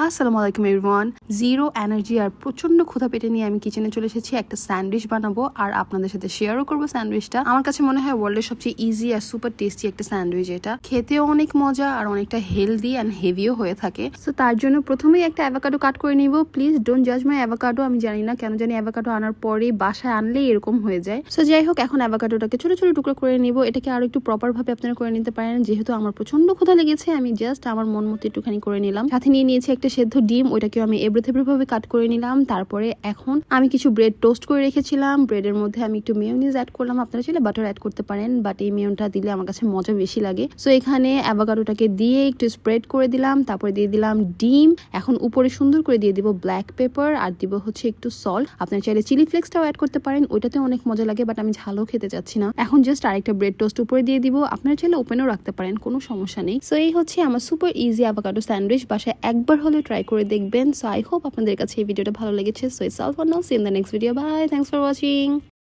আসসালামু আলাইকুম everyone. Zero energy আর প্রচন্ড ক্ষুধা পেটে নিয়ে আমি কিচেনে চলে এসেছি একটা স্যান্ডউইচ বানাবো আর আপনাদের সাথে শেয়ারও করবো স্যান্ডউইচটা। আমার কাছে মনে হয় ওয়ার্ল্ডের সবচেয়ে ইজি আর সুপার টেস্টি একটা স্যান্ডউইচ। এটা খেতেও অনেক মজা আর অনেকটা হেলদি অ্যান্ড হেভিও হয়ে থাকে। তো তার জন্য প্রথমেই একটা অ্যাভোকাডো কাট করে নিব। প্লিজ ডোন্ট জাজ মাই অ্যাভোকাডো। আমি জানি না কেন জানি অ্যাভোকাডো আনার পরে বাসায় আনলেই এরকম হয়ে যায়। সো যাই হোক, এখন অ্যাভোকাডোটাকে ছোট ছোট টুকরো করে নিব। এটাকে আরো একটু প্রপার ভাবে আপনারা করে নিতে পারেন। যেহেতু আমার প্রচন্ড ক্ষুধা লেগেছে, আমি জাস্ট আমার মন মতো একটুখানি করে নিলাম। সাথে নিয়ে নিয়েছি একটা সেদ্ধ ডিম, ওইটাকে আমি এবড়ো থেবড়ো ভাবে কাট করে নিলাম। তারপরে এখন আমি কিছু ব্রেড টোস্ট করে রেখেছিলাম। ব্রেডের মধ্যে আমি একটু মেয়োনিজ অ্যাড করলাম। আপনারা চাইলে বাটার অ্যাড করতে পারেন, বাট এই মেয়নটা দিলে আমার কাছে মজা বেশি লাগে। সো এখানে অ্যাভোকাডোটাকে দিয়ে একটু স্প্রেড করে দিলাম। তারপরে দিয়ে দিলাম ডিম। এখন উপরে সুন্দর করে দিয়ে দিব ব্ল্যাক পেপার আর দিব হচ্ছে একটু সল্ট। আপনারা চাইলে চিলি ফ্লেক্সটাও অ্যাড করতে পারেন, ওইটাতে অনেক মজা লাগে, বাট আমি ঝালও খেতে চাচ্ছি না। এখন জাস্ট আরেকটা ব্রেড টোস্ট উপরে দিয়ে দিব। আপনারা চাইলে ওপেনও রাখতে পারেন, কোনো সমস্যা নেই। সো এই হচ্ছে আমার সুপার ইজি অ্যাভোকাডো স্যান্ডউইচ। বাসায় একবার হলে ট্রাই করে দেখবেন। সো আই হোপ আপনাদের কাছে এই ভিডিওটা ভালো লেগেছে। So it's all for now. See in the next video. Bye. Thanks for watching.